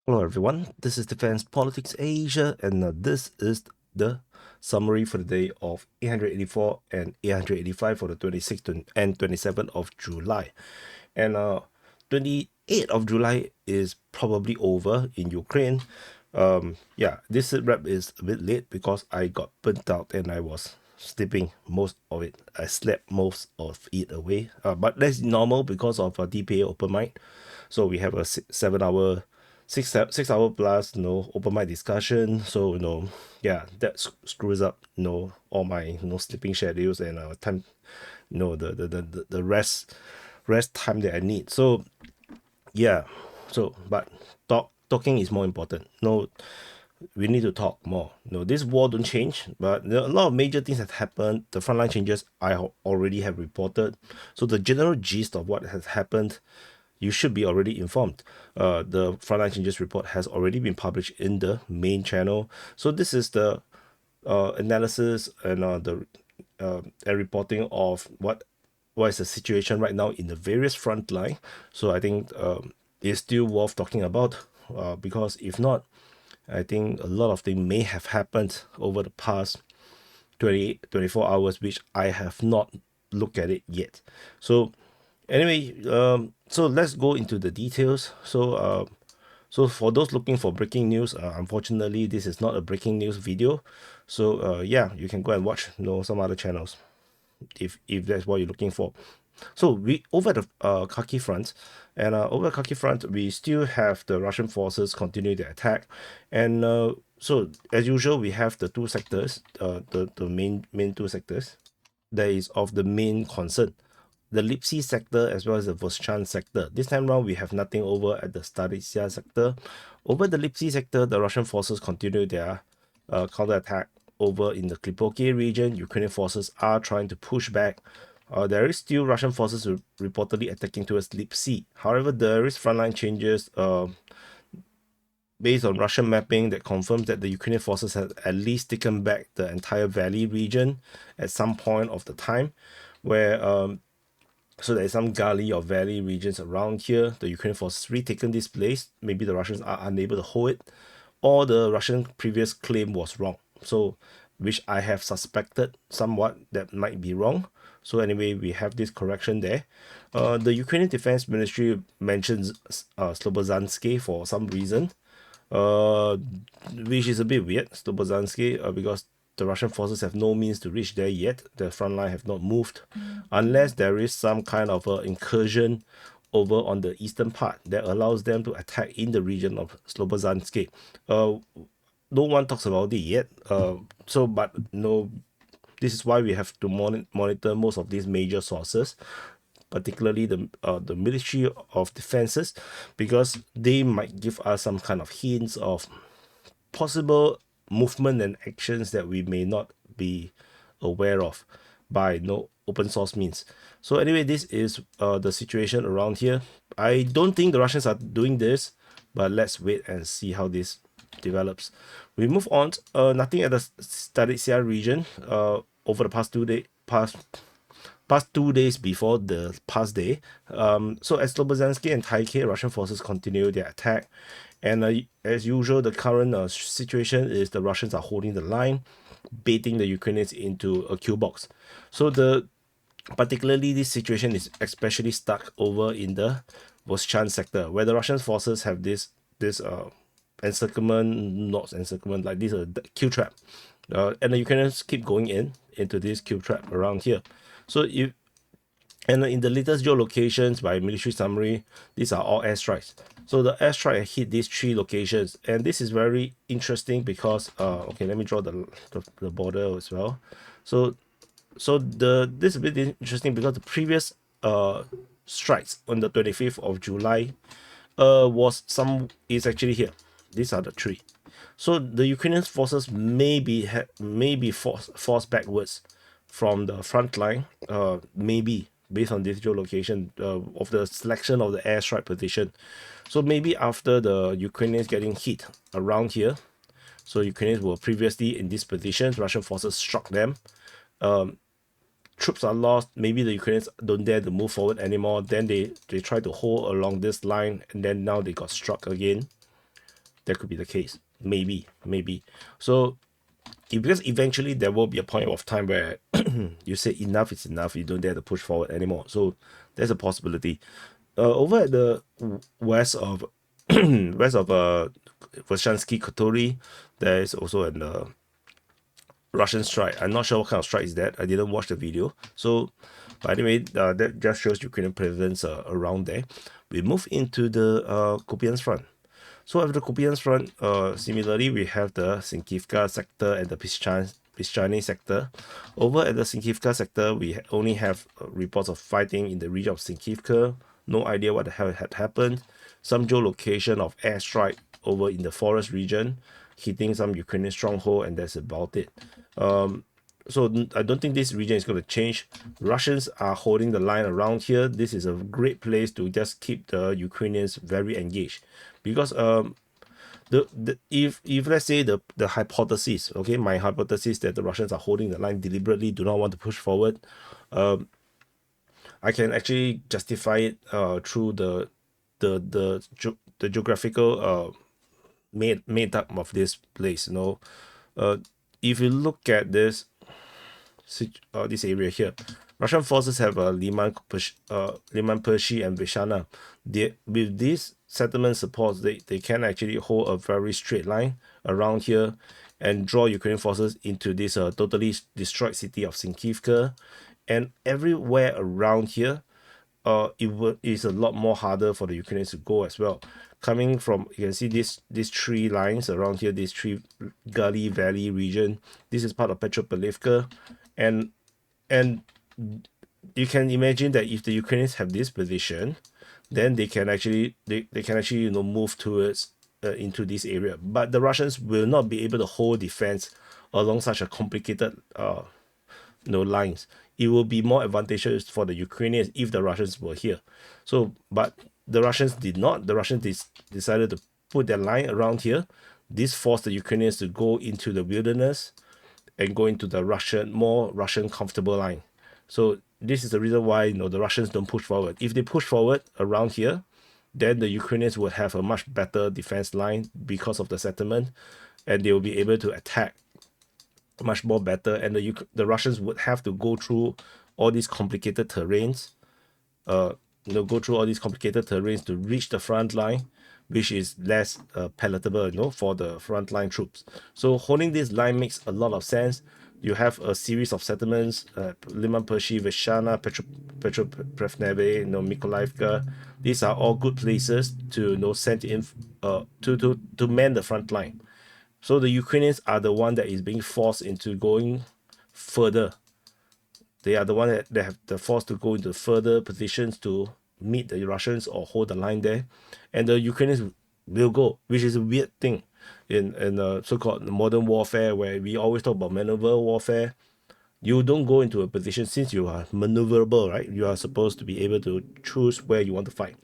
Hello everyone, this is Defense Politics Asia, and this is the summary for the day of 884 and 885 for the 26th and 27th of July. And 28th of July is probably over in Ukraine. Yeah, this SITREP is a bit late because I got burnt out and I was sleeping most of it. I slept most of it away, but that's normal because of a DPA open mic. So we have a 7 hour 6 hour plus open mic discussion. So yeah, that screws up all my sleeping schedules and time, the rest time that I need. So yeah, so but talking is more important. We need to talk more. This war don't change, but there are a lot of major things that happened. The frontline changes I already have reported. So the general gist of what has happened, you should be already informed. The frontline changes report has already been published in the main channel. So this is the analysis and and reporting of what is the situation right now in the various front line. So I think it's still worth talking about, because if not, I think a lot of things may have happened over the past 24 hours, which I have not looked at it yet. So anyway, so let's go into the details. So for those looking for breaking news, unfortunately, this is not a breaking news video. So yeah, you can go and watch some other channels if that's what you're looking for. So we over the Kharkiv front, and over Kharkiv front, we still have the Russian forces continue their attack, and so as usual, we have the two sectors, the main two sectors that is of the main concern, the Lipsy sector as well as the Voschan sector. This time round, we have nothing over at the Staritsia sector. Over the Lipsy sector, the Russian forces continue their counterattack over in the Klipoki region. Ukrainian forces are trying to push back. There is still Russian forces reportedly attacking towards Lipsy. However, there is frontline changes based on Russian mapping that confirms that the Ukrainian forces have at least taken back the entire valley region at some point of the time, where so there is some gully or valley regions around here. The Ukrainian forces retaken this place. Maybe the Russians are unable to hold it, or the Russian previous claim was wrong. So, which I have suspected somewhat that might be wrong. So anyway, we have this correction there. The Ukrainian Defense Ministry mentions Slobozansky for some reason, uh, which is a bit weird, Slobozansky, because the Russian forces have no means to reach there yet. The front line have not moved, unless there is some kind of incursion over on the eastern part that allows them to attack in the region of Slobozansky. No one talks about it yet. But no, this is why we have to monitor most of these major sources, particularly the Ministry of Defenses, because they might give us some kind of hints of possible movement and actions that we may not be aware of by no open source means. So anyway, this is the situation around here. I don't think the Russians are doing this, but let's wait and see how this develops. We move on. Nothing at the Staritsia region over the past 2 days before the past day. So as Slobozansky and Taike, Russian forces continue their attack. And as usual, the current situation is the Russians are holding the line, baiting the Ukrainians into a kill box. So particularly this situation is especially stuck over in the Voschan sector, where the Russian forces have this encirclement, like this kill trap, and the Ukrainians keep going into this kill trap around here. So in the latest geolocations by military summary, these are all airstrikes. So the airstrike hit these 3 locations, and this is very interesting because okay, let me draw the border as well. So this is a bit interesting because the previous strikes on the 25th of July is actually here. These are the 3. So the Ukrainian forces may be forced backwards from the front line, maybe based on this geolocation of the selection of the airstrike position. So maybe after the Ukrainians getting hit around here, so Ukrainians were previously in these positions, Russian forces struck them. Troops are lost. Maybe the Ukrainians don't dare to move forward anymore. Then they try to hold along this line, and then now they got struck again. that could be the case. Maybe. So because eventually there will be a point of time where you say enough is enough, you don't dare to push forward anymore. So there's a possibility. Over at the west of west of Vyshansky Kotori, there is also an Russian strike. I'm not sure what kind of strike is that. I didn't watch the video. So, but anyway, that just shows Ukrainian presence around there. We move into the Kupiansk front. So after the Kupiansk front, similarly, we have the Sinkivka sector and the Pischany sector. Over at the Sinkivka sector, we only have reports of fighting in the region of Sinkivka. No idea what the hell had happened. Some geolocation of airstrike over in the forest region, hitting some Ukrainian stronghold, and that's about it. So I don't think this region is going to change. Russians are holding the line around here. This is a great place to just keep the Ukrainians very engaged, because if let's say the hypothesis, okay, my hypothesis that the Russians are holding the line deliberately, do not want to push forward, I can actually justify it through the geographical made up of this place. If you look at this area here, Russian forces have Liman, Pershi, and Vishana. With these settlement supports, they can actually hold a very straight line around here and draw Ukrainian forces into this totally destroyed city of Sinkivka. And everywhere around here, is a lot more harder for the Ukrainians to go as well. Coming from, you can see these three lines around here, this three gully valley region. This is part of Petropavlivka, and you can imagine that if the Ukrainians have this position, then they can actually move towards into this area. But the Russians will not be able to hold defense along such a complicated lines. It will be more advantageous for the Ukrainians if the Russians were here. So, but the Russians did not. The Russians decided to put their line around here. This forced the Ukrainians to go into the wilderness and go into the more Russian comfortable line. So this is the reason why the Russians don't push forward. If they push forward around here, then the Ukrainians would have a much better defense line because of the settlement, and they will be able to attack much more better. And the Russians would have to go through all these complicated terrains, to reach the front line, which is less palatable, for the frontline troops. So holding this line makes a lot of sense. You have a series of settlements, Liman, Pershi, Veshana, Petropavlivka, Mykolaiivka. These are all good places to send in to man the front line. So the Ukrainians are the one that is being forced into going further. They are the one that have the force to go into further positions to meet the Russians or hold the line there. And the Ukrainians will go, which is a weird thing in so-called modern warfare, where we always talk about maneuver warfare. You don't go into a position since you are maneuverable, right? You are supposed to be able to choose where you want to fight.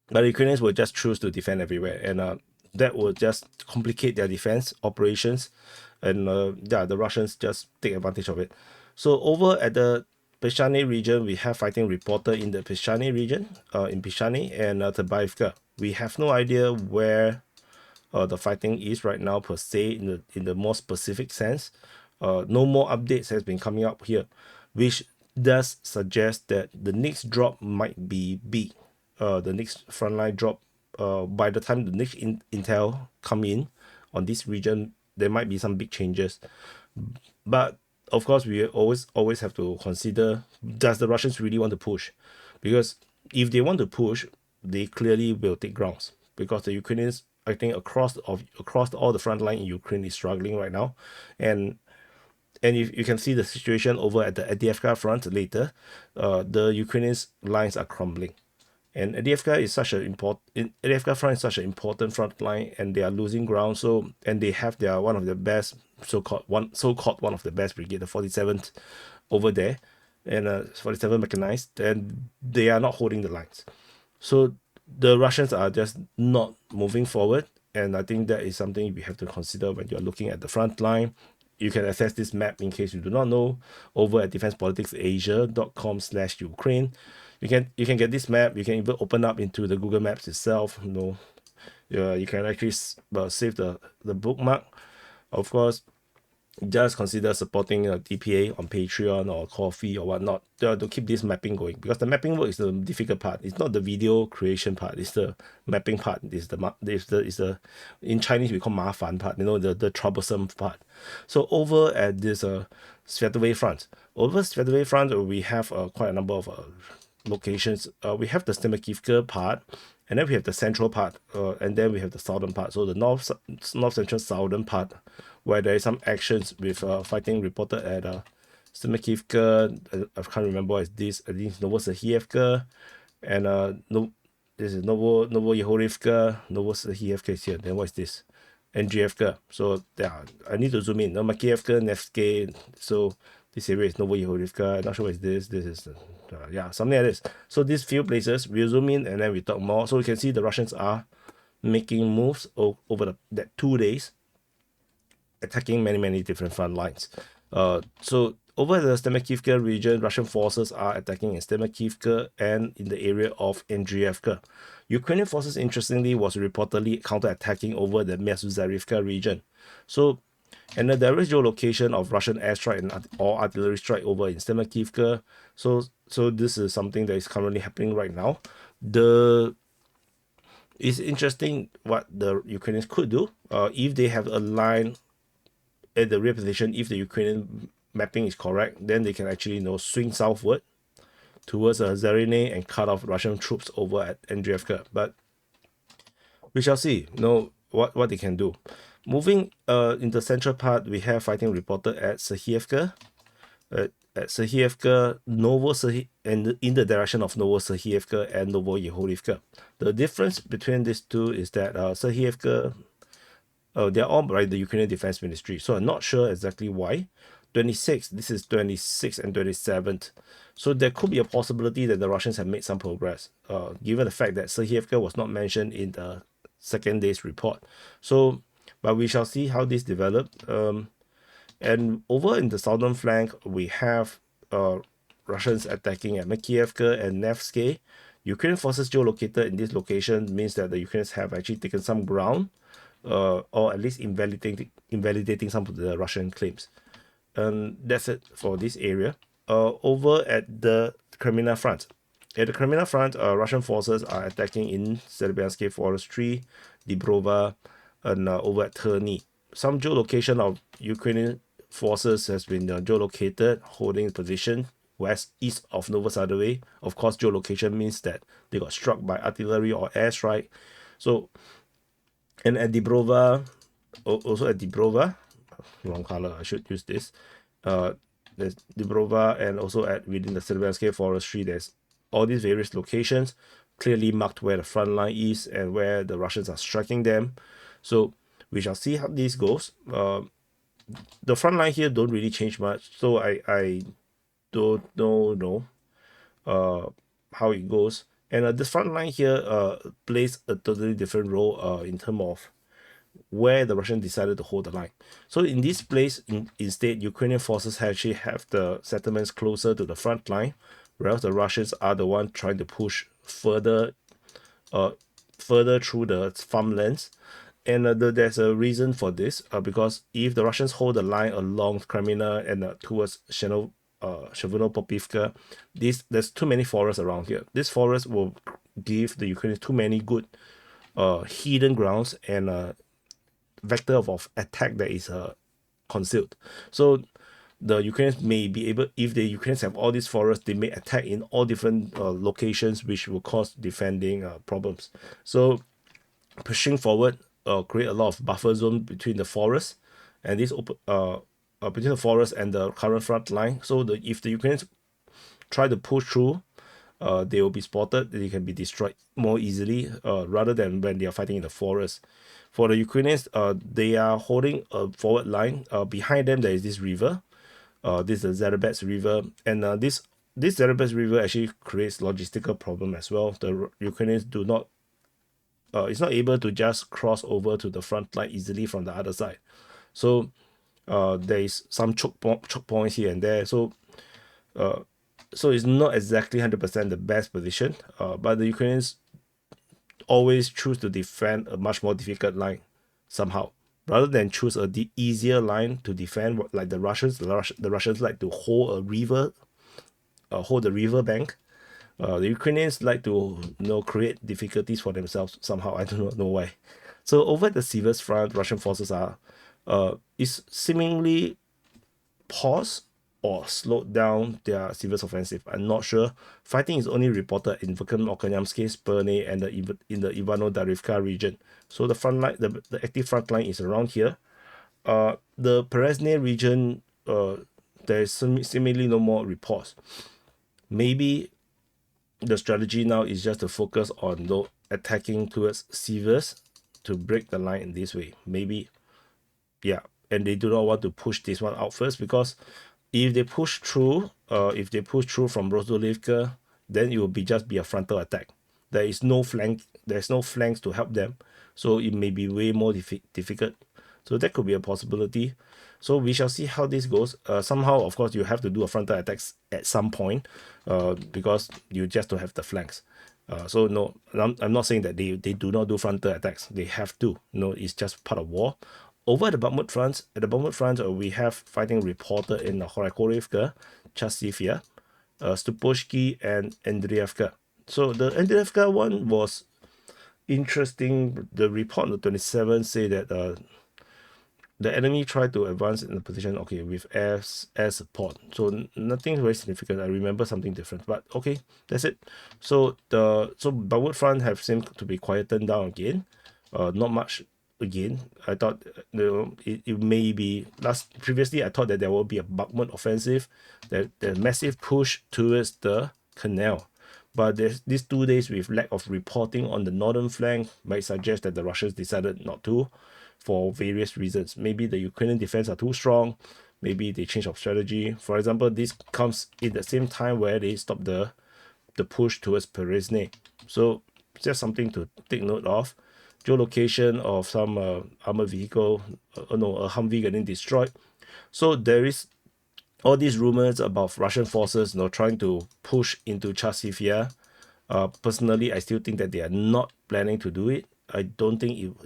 But the Ukrainians will just choose to defend everywhere, and that will just complicate their defense operations, and the Russians just take advantage of it. So over at the Pischany region, we have fighting reported in the Pischany region, in Pischany and Terbaivka. We have no idea where the fighting is right now per se in the more specific sense. No more updates has been coming up here, which does suggest that the next drop might be big. The next frontline drop, by the time the next intel come in on this region, there might be some big changes. But of course, we always have to consider, does the Russians really want to push? Because if they want to push, they clearly will take grounds, because the Ukrainians, I think, across all the front line in Ukraine is struggling right now. And if you can see the situation over at the Avdiivka front later, the Ukrainians lines are crumbling. And Avdiivka front is such an important front line, and they are losing ground. So, and they have one of the best one of the best brigade, the 47th over there, and 47 mechanized, and they are not holding the lines. So the Russians are just not moving forward, and I think that is something we have to consider when you're looking at the front line. You can access this map in case you do not know over at defensepoliticsasia.com/Ukraine. You can get this map. You can even open up into the Google Maps itself. You can actually save the bookmark. Of course, just consider supporting a DPA on Patreon or Ko-fi or whatnot to keep this mapping going, because the mapping work is the difficult part. It's not the video creation part. It's the mapping part. Is the in Chinese we call 麻烦 part. The troublesome part. So over at this SITREP front, we have quite a number of locations. We have the Stemakivka part, and then we have the central part, and then we have the southern part. So the north central southern part, where there is some actions with fighting reported at Stemakivka. I can't remember what is this. I think it's Novosahiyevka, and no, this is Novoyehorivka. Novosahiyevka is here. Then what is this? NGFka. So yeah, I need to zoom in. No, Makiyevka, Nevsky. So this area is Novoyehorivka. Not sure what is this. This is yeah, something like this. So these few places, we'll zoom in and then we talk more. So you can see the Russians are making moves over that 2 days, attacking many different front lines. So over the Stemakivka region, Russian forces are attacking in Stemakivka and in the area of Andriivka. Ukrainian forces, interestingly, was reportedly counter-attacking over the Myasuzarivka region. So, and the direct geolocation of Russian airstrike or artillery strike over in Stemakivka. So this is something that is currently happening right now. It's interesting what the Ukrainians could do if they have a line at the rear position. If the Ukrainian mapping is correct, then they can actually swing southward towards Zarine and cut off Russian troops over at Andriivka. But we shall see what they can do. Moving in the central part, we have fighting reported at Sahievka, and in the direction of Novosahievka and Novoyehorivka. The difference between these two is that Sahievka, they're all by the Ukrainian Defense Ministry, so I'm not sure exactly why. This is 26th and 27th. So there could be a possibility that the Russians have made some progress, given the fact that Sahievka was not mentioned in the second day's report. So, but we shall see how this developed. And over in the southern flank, we have Russians attacking at Makievka and Nevsky. Ukrainian forces geolocated in this location means that the Ukrainians have actually taken some ground, or at least invalidating some of the Russian claims. And that's it for this area. Over at the Crimea front. At the Crimea front, Russian forces are attacking in Serbiansky Forestry, Dibrova, and over at Terny. Some geolocation of Ukrainian forces has been geolocated, holding position east of Novosadove. Of course, geolocation means that they got struck by artillery or airstrike. So, and at Dibrova, also at Dibrova, wrong color, I should use this. There's Dibrova, and also within the Serbiansky Forestry, there's all these various locations clearly marked where the front line is and where the Russians are striking them. So we shall see how this goes. The front line here don't really change much, so I don't know how it goes. And this front line here plays a totally different role in terms of where the Russians decided to hold the line. So in this place, instead, Ukrainian forces actually have the settlements closer to the front line, whereas the Russians are the one trying to push further through the farmlands. And there's a reason for this, because if the Russians hold the line along Crimea and towards Chevuno-Popivka, there's too many forests around here. This forest will give the Ukrainians too many good hidden grounds and vector of attack that is concealed. So the Ukrainians may be able, if the Ukrainians have all these forests, they may attack in all different locations, which will cause defending problems. So pushing forward create a lot of buffer zone between the forest and between the forest and the current front line. So if the Ukrainians try to push through, they will be spotted. They can be destroyed more easily rather than when they are fighting in the forest. For the Ukrainians, they are holding a forward line. Behind them, there is this river. This is the Zarabets River, and this Zarabets River actually creates logistical problem as well. The Ukrainians it's not able to just cross over to the front line easily from the other side. So there is some choke points here and there. So it's not exactly 100% the best position, but the Ukrainians always choose to defend a much more difficult line somehow, rather than choose a easier line to defend, like the Russians. The Russians like to hold a river, hold the river bank. The Ukrainians like to create difficulties for themselves somehow. I do not know why. So over the Sivers front, Russian forces are is seemingly paused or slowed down their Sivers offensive. I'm not sure. Fighting is only reported in Verkhnokanyamsky, Sperne, and in the Ivano-Darivka region. So the front line, the active front line is around here. The Perezhne region, there is seemingly no more reports. Maybe the strategy now is just to focus on attacking towards Sivers to break the line in this way. Maybe, yeah. And they do not want to push this one out first, because if they push through from Rozdolivka, then it will just be a frontal attack. There's no flanks to help them, so it may be way more difficult. So that could be a possibility. So we shall see how this goes. Somehow, of course, you have to do a frontal attacks at some point, because you just don't have the flanks. So no, I'm not saying that they do not do frontal attacks. They have to. No, it's just part of war. Over at the Bakhmut front, we have fighting reported in Horakorivka, Chasivya, Stuposhki, and Andrievka. So the Andrievka one was interesting. The report on the 27th say that the enemy tried to advance in the position, okay, with air support. So nothing very significant. I remember something different, but okay, that's it. So Bakhmut front have seemed to be quietened down again. Not much again. I thought it may be previously I thought that there will be a Bakhmut offensive, that the massive push towards the canal. But these 2 days with lack of reporting on the northern flank might suggest that the Russians decided not to, for various reasons. Maybe the Ukrainian defense are too strong. Maybe they change of strategy. For example, this comes in the same time where they stop the push towards Perezhne. So just something to take note of. Geolocation of some armored vehicle, a Humvee getting destroyed. So there is all these rumors about Russian forces trying to push into Chasivya. Personally, I still think that they are not planning to do it. I don't think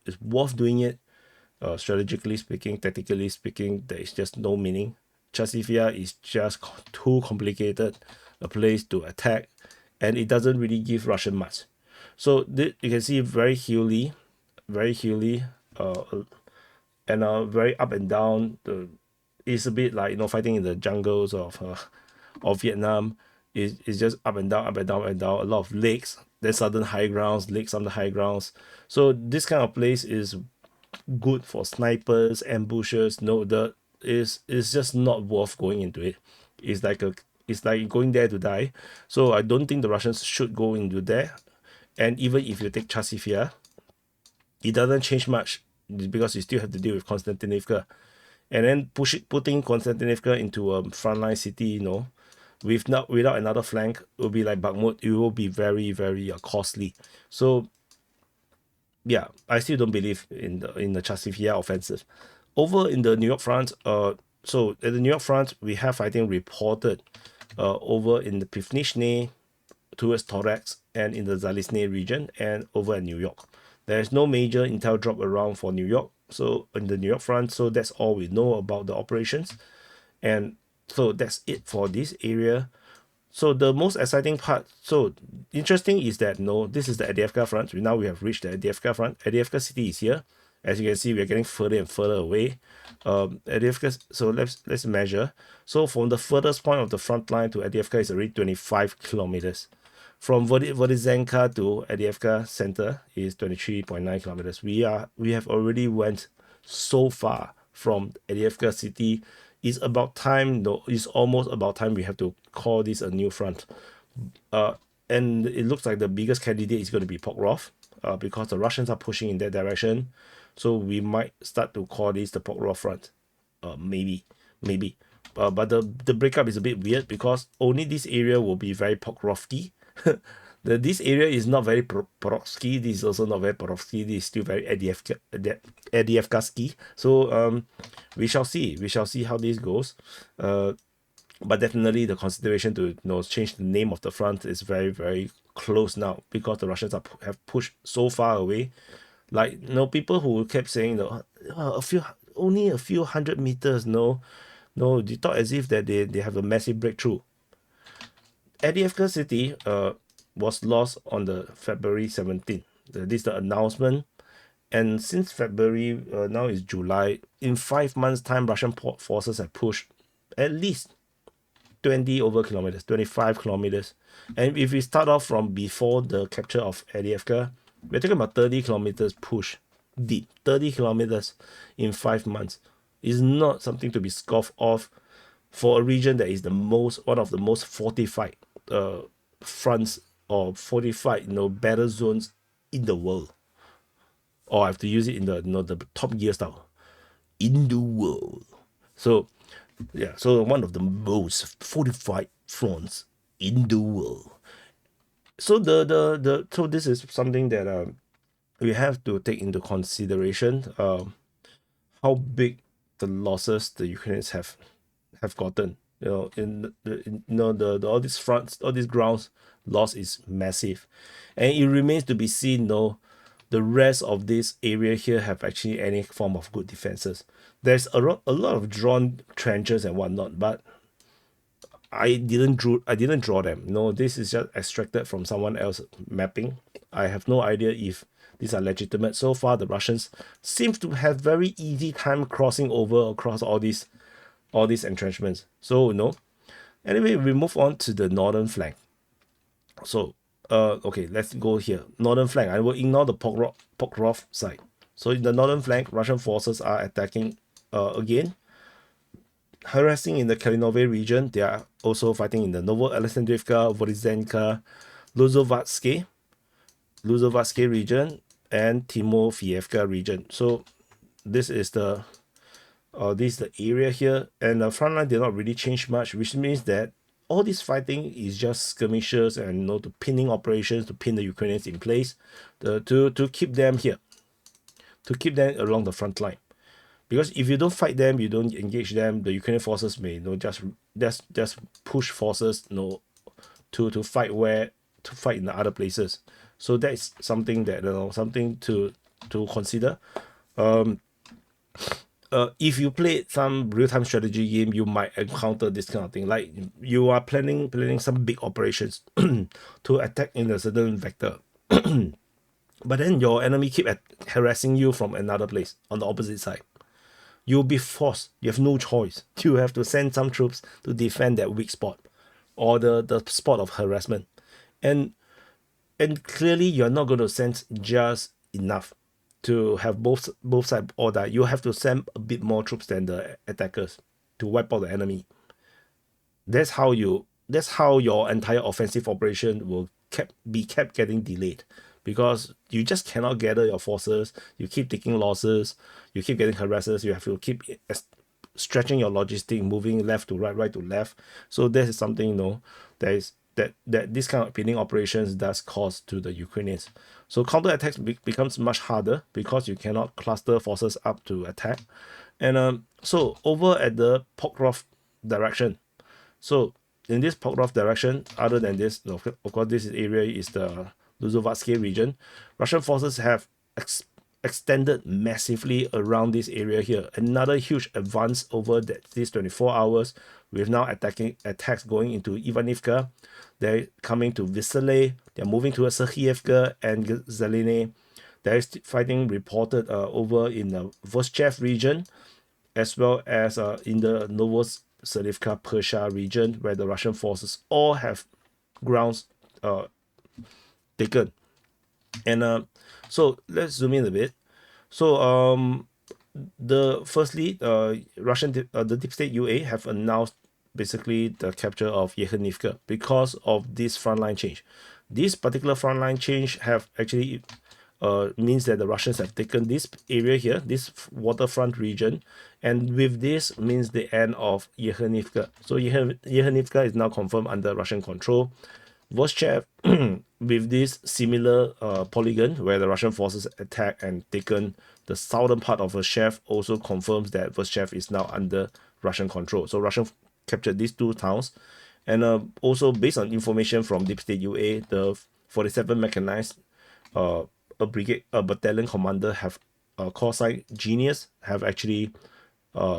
it's worth doing it. Strategically speaking, tactically speaking, there is just no meaning. Chasivya is just too complicated a place to attack, and it doesn't really give Russian much. So you can see very hilly, and very up and down. It's a bit like fighting in the jungles of Vietnam. It's just up and down, up and down, up and down. A lot of lakes, then sudden high grounds, lakes on the high grounds. So this kind of place is good for snipers, ambushes. It's just not worth going into it. It's like going there to die. So I don't think the Russians should go into there. And even if you take Chasivya, it doesn't change much, because you still have to deal with Konstantinivka. And then putting Konstantinivka into a frontline city, without another flank, it will be like Bakhmut. It will be very, very costly. So yeah, I still don't believe in the Chasivya offensive. Over in the New York front, so at the New York front, we have fighting reported over in the Pivnishne, towards Torex, and in the Zalizne region, and over at New York. There is no major intel drop around for New York, so in the New York front. So that's all we know about the operations, and so that's it for this area. So the most exciting part, so interesting, is that this is the Avdiivka front. Now we have reached the Avdiivka front. Avdiivka city is here. As you can see, we are getting further and further away. Avdiivka, so let's measure. So from the furthest point of the front line to Avdiivka is already 25 kilometers. From Vodyzenka to Avdiivka center is 23.9 kilometers. We have already went so far from Avdiivka city. It's about time, it's almost about time we have to call this a new front. And it looks like the biggest candidate is going to be Pokrov, because the Russians are pushing in that direction. So we might start to call this the Pokrov front. Maybe. But the breakup is a bit weird, because only this area will be very Pokrovsky. This area is not very Porovsky. This is also not very Porovsky. This is still very Avdiivkasky. So we shall see how this goes. But definitely the consideration to change the name of the front is very, very close now because the Russians have pushed so far away. Like, people who kept saying, only a few hundred meters, no, they thought as if that they have a massive breakthrough. Adivka city was lost on the February 17th. This is the announcement. And since February, now is July, in 5 months' time, Russian forces have pushed at least 20 over kilometers, 25 kilometers. And if we start off from before the capture of Adivka, we're talking about 30 kilometers push deep. 30 kilometers in 5 months is not something to be scoffed off for a region that is one of the most fortified fronts or fortified battle zones in the world. Or I have to use it in the Top Gear style. In the world. So yeah, so one of the most fortified fronts in the world. So so this is something that we have to take into consideration. How big the losses the Ukrainians have gotten. All these fronts, all these grounds, loss is massive, and it remains to be seen. The rest of this area here have actually any form of good defenses. There's a lot of drawn trenches and whatnot, but I didn't draw them. No, this is just extracted from someone else mapping. I have no idea if these are legitimate. So far, the Russians seem to have very easy time crossing over across all these entrenchments. So anyway, we move on to the northern flank. So okay, let's go here. Northern flank. I will ignore the Pokrov side. So in the northern flank, Russian forces are attacking again, harassing in the Kalinove region. They are also fighting in the Novoalexandrivka, Voronezhka, Luzovatsky region, and Timofeyevka region. So this is the area here, and the front line did not really change much, which means that all this fighting is just skirmishes and to pinning operations to pin the Ukrainians in place, to keep them here, to keep them along the front line. Because if you don't fight them, you don't engage them, the Ukrainian forces may just push forces to fight in the other places. So that is something that something to consider. If you play some real-time strategy game, you might encounter this kind of thing. Like you are planning some big operations to attack in a certain vector, but then your enemy keep harassing you from another place on the opposite side. You'll be forced. You have no choice. You have to send some troops to defend that weak spot or the spot of harassment, and clearly you're not going to send just enough to have both sides or that. You have to send a bit more troops than the attackers to wipe out the enemy. That's how your entire offensive operation will be kept getting delayed, because you just cannot gather your forces. You keep taking losses, you keep getting harasses, you have to keep stretching your logistic, moving left to right to left. So this is something that this kind of pinning operations does cause to the Ukrainians. So counterattacks becomes much harder because you cannot cluster forces up to attack. And so over at the Pokrov direction, so in this Pokrov direction, other than this, of course, this area is the Luzovatsky region. Russian forces have extended massively around this area here. Another huge advance over these 24 hours. We're now attacks going into Ivanivka. They're coming to Vysely. They're moving towards Serhievka and Zeleny. There is fighting reported over in the Voschev region, as well as in the Novoselivka Persha region, where the Russian forces all have grounds taken. And so let's zoom in a bit. So the deep state UA have announced basically the capture of Yekhanivka because of this frontline change. This particular frontline change have actually means that the Russians have taken this area here, this waterfront region, and with this means the end of Yekhanivka. So Yekhanivka is now confirmed under Russian control. Voschev, with this similar polygon where the Russian forces attacked and taken the southern part of Voschev, also confirms that Voschev is now under Russian control. So Russian captured these two towns, and also based on information from Deep State UA, the 47 mechanized, a battalion commander have call sign Genius, have actually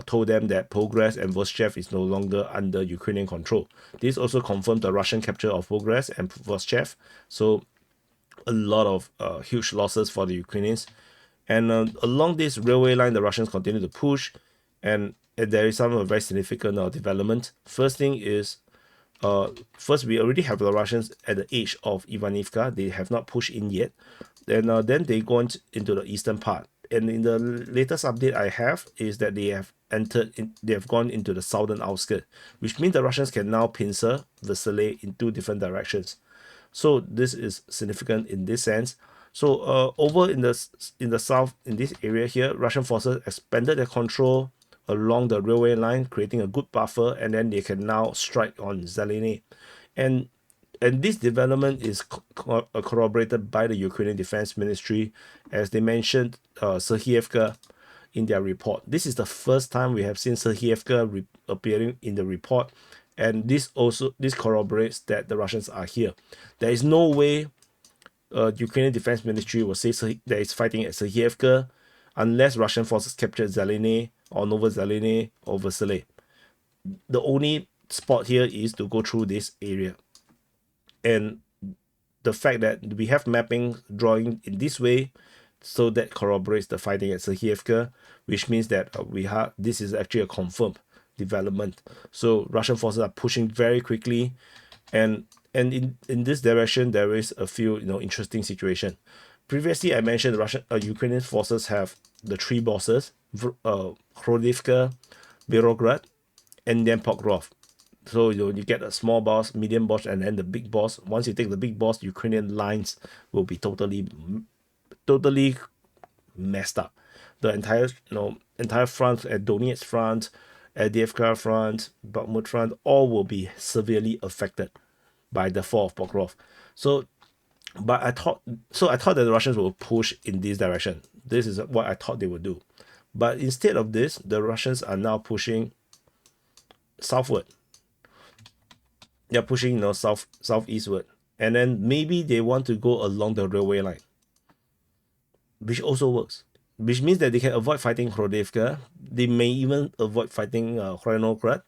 told them that Progress and Vostchev is no longer under Ukrainian control. This also confirmed the Russian capture of Progress and Vostchev. So a lot of huge losses for the Ukrainians. And along this railway line, the Russians continue to push, and there is some very significant development. First thing is, first we already have the Russians at the edge of Ivanivka. They have not pushed in yet. Then they go into the eastern part. And in the latest update I have is that they have gone into the southern outskirts, which means the Russians can now pincer Vasily in two different directions. So this is significant in this sense. So over in the south, in this area here, Russian forces expanded their control along the railway line, creating a good buffer, and then they can now strike on Zeleny. And this development is corroborated by the Ukrainian Defense Ministry, as they mentioned Serhievka in their report. This is the first time we have seen Serhievka appearing in the report, and this corroborates that the Russians are here. There is no way Ukrainian Defense Ministry will say that it's fighting at Serhievka unless Russian forces captured Zeleny or Novozeleny or Vasily. The only spot here is to go through this area. And the fact that we have mapping drawing in this way, so that corroborates the fighting at Serhievka, which means that this is actually a confirmed development. So Russian forces are pushing very quickly, and in this direction there is a few interesting situation. Previously I mentioned Ukrainian forces have the three bosses, Khrolivka, Birograd, and then Pokrov. So you get a small boss, medium boss, and then the big boss. Once you take the big boss, Ukrainian lines will be totally messed up. The entire front, at Donetsk front, at Avdiivka front, Bakhmut front, all will be severely affected by the fall of Pokrov. So I thought that the Russians will push in this direction. This is what I thought they would do. But instead of this, the Russians are now pushing southward. They're pushing southeastward, and then maybe they want to go along the railway line, which also works, which means that they can avoid fighting Khrolivka. They may even avoid fighting Kronograd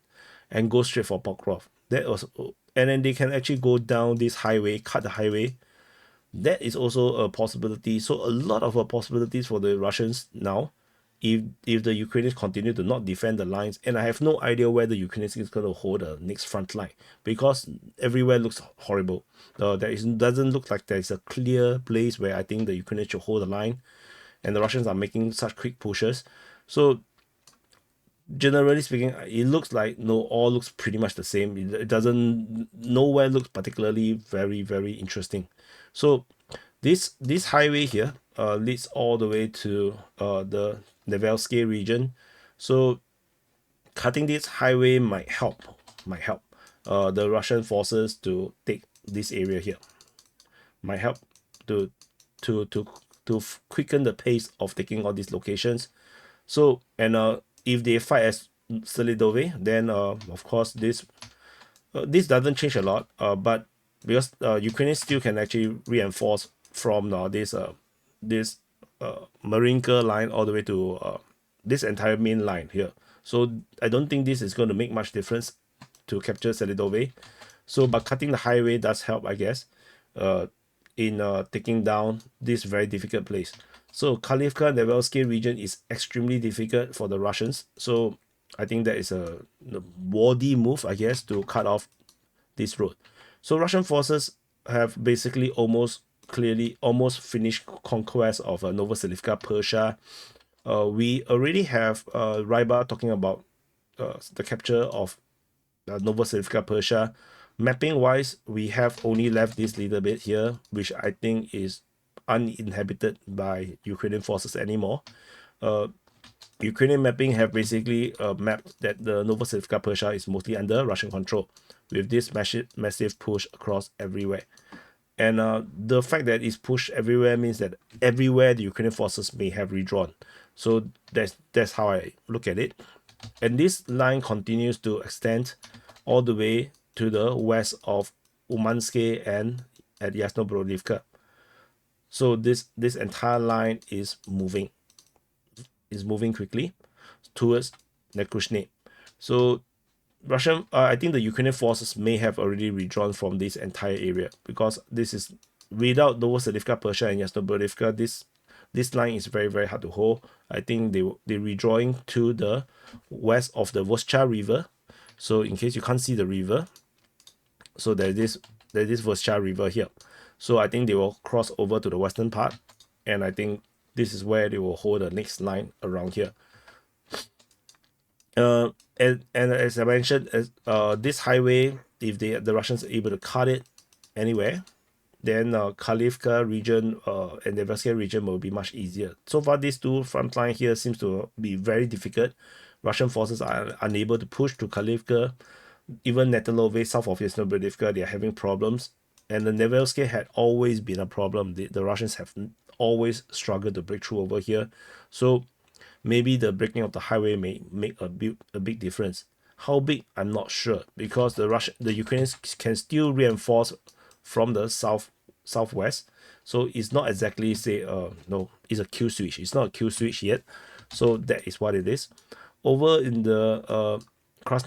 and go straight for Pokrov. And then they can actually go down this highway, cut the highway. That is also a possibility. So a lot of possibilities for the Russians now, if the Ukrainians continue to not defend the lines. And I have no idea where the Ukrainians is going to hold the next front line, because everywhere looks horrible. Doesn't look like there's a clear place where I think the Ukrainians should hold the line, and the Russians are making such quick pushes. So generally speaking, it looks like all looks pretty much the same. It doesn't, nowhere looks particularly very, very interesting. So this highway here leads all the way to the Nevelsky region. So cutting this highway might help the Russian forces to take this area here. Might help to quicken the pace of taking all these locations. So, and if they fight as Selidove, then of course this doesn't change a lot. But because Ukrainians still can actually reinforce from this Marinka line all the way to this entire main line here. So I don't think this is going to make much difference to capture Selidove. So, but cutting the highway does help, I guess, in taking down this very difficult place. So Kharkivka Nevelsky region is extremely difficult for the Russians. So I think that is a worthy move, I guess, to cut off this road. So Russian forces have basically almost finished conquest of Novoselivka, Persia. We already have Ryba talking about the capture of Novoselivka, Persia. Mapping wise, we have only left this little bit here, which I think is uninhabited by Ukrainian forces anymore. Ukrainian mapping have basically mapped that the Novoselivka, Persia is mostly under Russian control, with this massive push across everywhere. And the fact that it's pushed everywhere means that everywhere the Ukrainian forces may have redrawn. So that's how I look at it. And this line continues to extend all the way to the west of Umansky and at Yasnoborodivka. So this entire line is moving quickly towards Nekushne. So I think the Ukrainian forces may have already withdrawn from this entire area, because this is without Novoselivka, Persia, and Yasnoborodivka. This line is very, very hard to hold. I think they're withdrawing to the west of the Voschar River. So in case you can't see the river, so there's this Voschar River here. So I think they will cross over to the western part, and I think this is where they will hold the next line around here. And as I mentioned, this highway, if the Russians are able to cut it anywhere, then Khalivka region and the Nebraska region will be much easier. So far, these two front line here seems to be very difficult. Russian forces are unable to push to Khalivka. Even Netelove, south of Yasnoborodivka, they are having problems. And the Nevelske had always been a problem. The Russians have always struggled to break through over here. So maybe the breaking of the highway may make a big difference. How big, I'm not sure, because the Ukrainians can still reinforce from the southwest. So it's not exactly say no, it's a kill switch. It's not a kill switch yet. So that is what it is. Over in the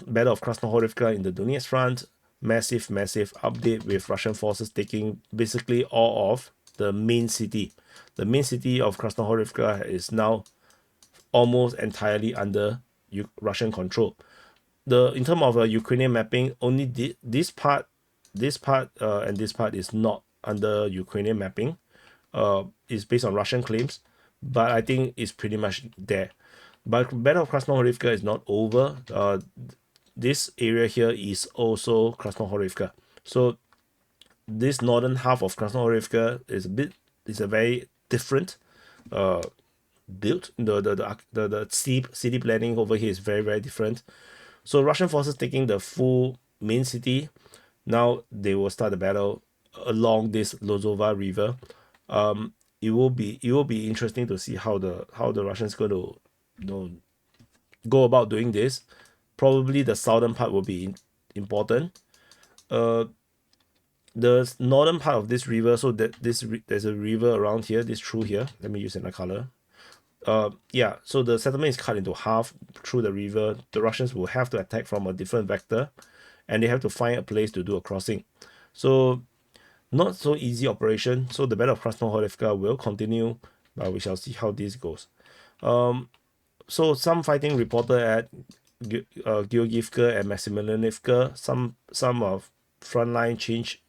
Battle of Krasnohorivka in the Donetsk front, massive update with Russian forces taking basically all of the main city. The main city of Krasnohorivka is now almost entirely under Russian control. In terms of Ukrainian mapping, only this part and this part is not under Ukrainian mapping. Is based on Russian claims, but I think it's pretty much there. But Battle of Krasnohorivka is not over. This area here is also Krasnohorivka. So this northern half of Krasnohorivka is a very different built. The city planning over here is very, very different. So Russian forces taking the full main city. Now they will start the battle along this Lozova River. It will be interesting to see how the Russians going to go about doing this. Probably the southern part will be important. The northern part of this river, so that there's a river around here, this through here. Let me use another color. Yeah, so the settlement is cut into half through the river. The Russians will have to attack from a different vector, and they have to find a place to do a crossing. So not so easy operation. So the Battle of Krasnohorivka will continue, but we shall see how this goes. So some fighting reported at Georgievka and Maximilianivka. Some of frontline change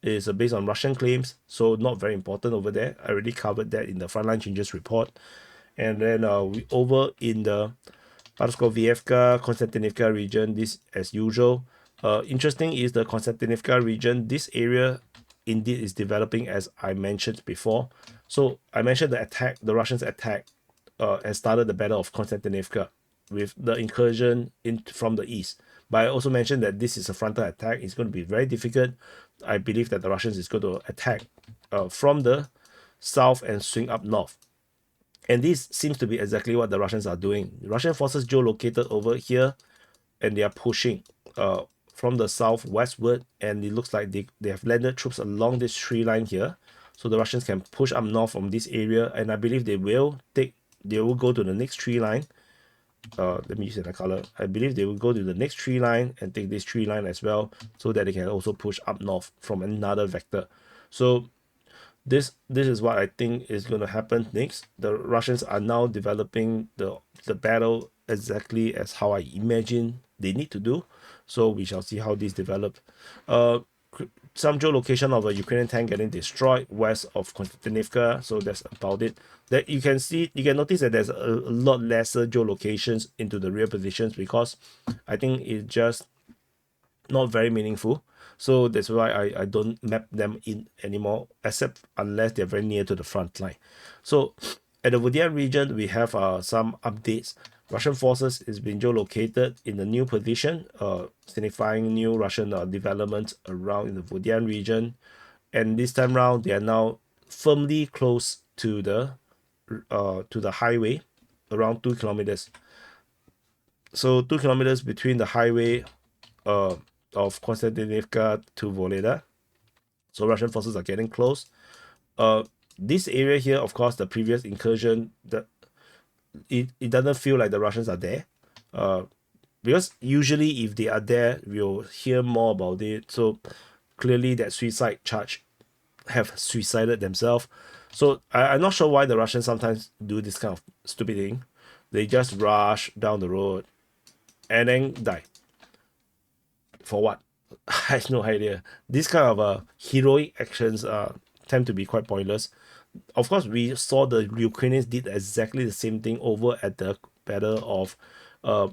is based on Russian claims, so not very important over there. I already covered that in the frontline changes report. And then we over in the Parskovievka, Konstantinivka region, this as usual. Interesting is the Konstantinivka region. This area indeed is developing as I mentioned before. So I mentioned the Russians attack has started the Battle of Konstantinivka with the incursion from the east. But I also mentioned that this is a frontal attack. It's going to be very difficult. I believe that the Russians is going to attack from the south and swing up north. And this seems to be exactly what the Russians are doing. Russian forces geolocated over here, and they are pushing from the south westward, and it looks like they have landed troops along this tree line here. So the Russians can push up north from this area, and I believe they will go to the next tree line. Let me use the color. I believe they will go to the next tree line and take this tree line as well, so that they can also push up north from another vector. So this is what I think is going to happen next. The Russians are now developing the battle exactly as how I imagine they need to do. So we shall see how this develops. Some geolocation of a Ukrainian tank getting destroyed west of Konstantinivka. So that's about it. That you can notice that there's a lot lesser geolocations into the rear positions, because I think it's just not very meaningful. So that's why I don't map them in anymore, except unless they're very near to the front line. So at the Vodian region, we have some updates. Russian forces is being geolocated in the new position, signifying new Russian development around in the Vodian region. And this time round, they are now firmly close to the highway, around 2 kilometers. So 2 kilometers between the highway of Konstantinivka to Voleda. So Russian forces are getting close. This area here, of course, the previous incursion, it doesn't feel like the Russians are there. Because usually if they are there, we'll hear more about it. So clearly that suicide charge have suicided themselves. So I'm not sure why the Russians sometimes do this kind of stupid thing. They just rush down the road and then die. For what? I have no idea. These kind of heroic actions tend to be quite pointless. Of course, we saw the Ukrainians did exactly the same thing over at the uh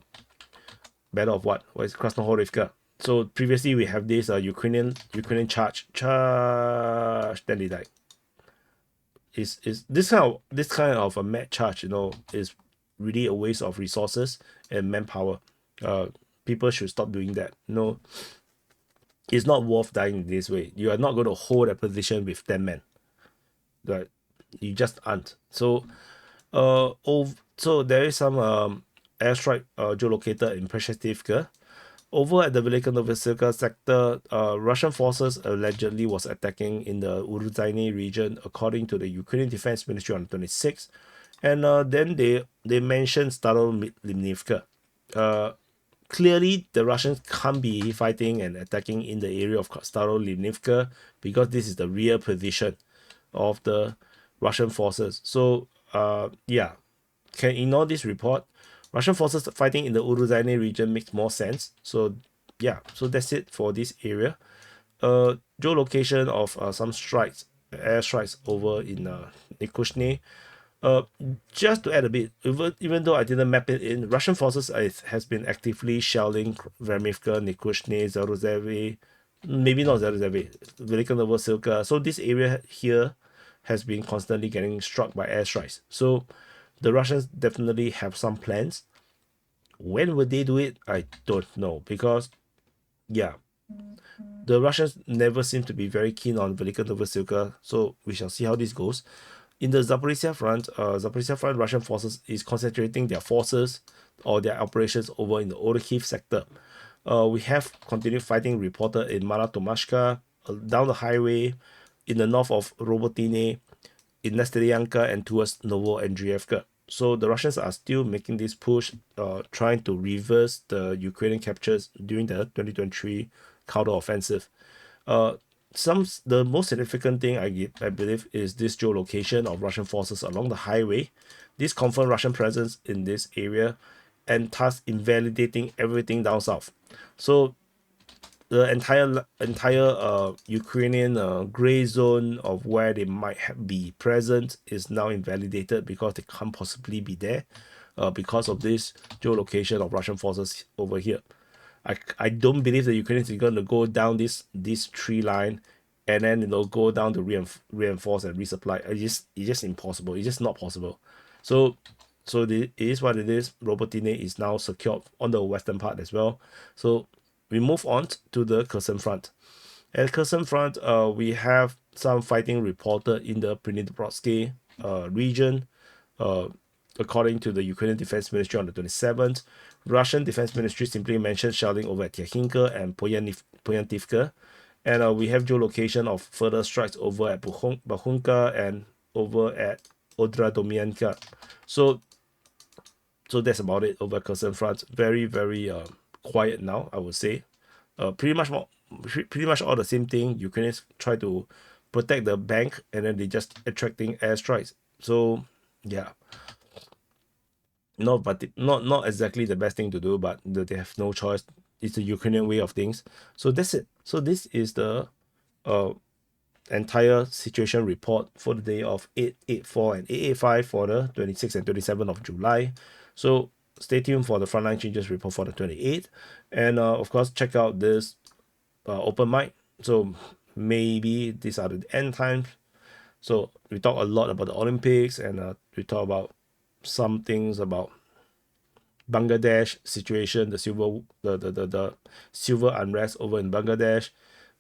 battle of what is Krasnohorivka. So previously we have this Ukrainian charge, then they died. Is this kind of a mad charge, is really a waste of resources and manpower. People should stop doing that. It's not worth dying in this way. You are not going to hold a position with 10 men. Right? You just aren't. So so there is some airstrike geolocated in Preshestivka. Over at the Velika Novosilka sector, Russian forces allegedly was attacking in the Uruzhaine region, according to the Ukrainian Defense Ministry on the 26th. And then they mentioned Starolimnivka. Clearly, the Russians can't be fighting and attacking in the area of Starolimnivka because this is the rear position of the Russian forces. So, yeah, can ignore this report. Russian forces fighting in the Uruzhaine region makes more sense. So, yeah, so that's it for this area. Geolocation of some airstrikes over in Nikushny. Just to add a bit, even though I didn't map it in, Russian forces has been actively shelling Vermivka, Nikushny, Zarozevi, maybe not Zarozevi, Velika Novosilka. So this area here has been constantly getting struck by airstrikes. So the Russians definitely have some plans. When would they do it? I don't know, because yeah, the Russians never seem to be very keen on Velika Novosilka. So we shall see how this goes. In the Zaporizhia front, Russian forces is concentrating their forces or their operations over in the Orikhiv sector. We have continued fighting reported in Malatomashka, down the highway, in the north of Robotine, in Nestelianka, and towards Novoandrievka. So the Russians are still making this push, trying to reverse the Ukrainian captures during the 2023 counteroffensive. The most significant thing I believe is this geolocation of Russian forces along the highway. This confirmed Russian presence in this area and thus invalidating everything down south. So the entire Ukrainian gray zone of where they might be present is now invalidated because they can't possibly be there because of this geolocation of Russian forces over here. I don't believe the Ukrainians are going to go down this tree line and then go down to reinforce and resupply. It's just impossible. It's just not possible. So it is what it is. Robotine is now secured on the western part as well. So we move on to the Kherson front. At Kherson front, we have some fighting reported in the Pridniprovsky region. According to the Ukrainian Defense Ministry on the 27th, Russian Defense Ministry simply mentioned shelling over at Tyakhinka and Poyantivka. And we have geolocation of further strikes over at Bakhunka and over at Odradomianka. So that's about it over Kherson front. Very, very quiet now, I would say. Pretty much all the same thing. Ukrainians try to protect the bank and then they just attracting airstrikes. So yeah, not exactly the best thing to do, but they have no choice. It's the Ukrainian way of things. So that's it. So this is the entire situation report for the day of 8/84 and 8/85 for the 26th and 27th of July. So stay tuned for the frontline changes report for the 28th, and of course check out this open mic. So maybe these are the end times. So we talk a lot about the Olympics, and we talk about some things about Bangladesh situation, the civil unrest over in Bangladesh.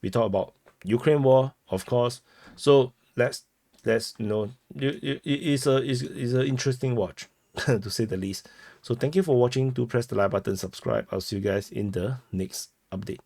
We talk about Ukraine war, of course. So let's it's an interesting watch to say the least. So thank you for watching. Do press the like button, subscribe. I'll see you guys in the next update.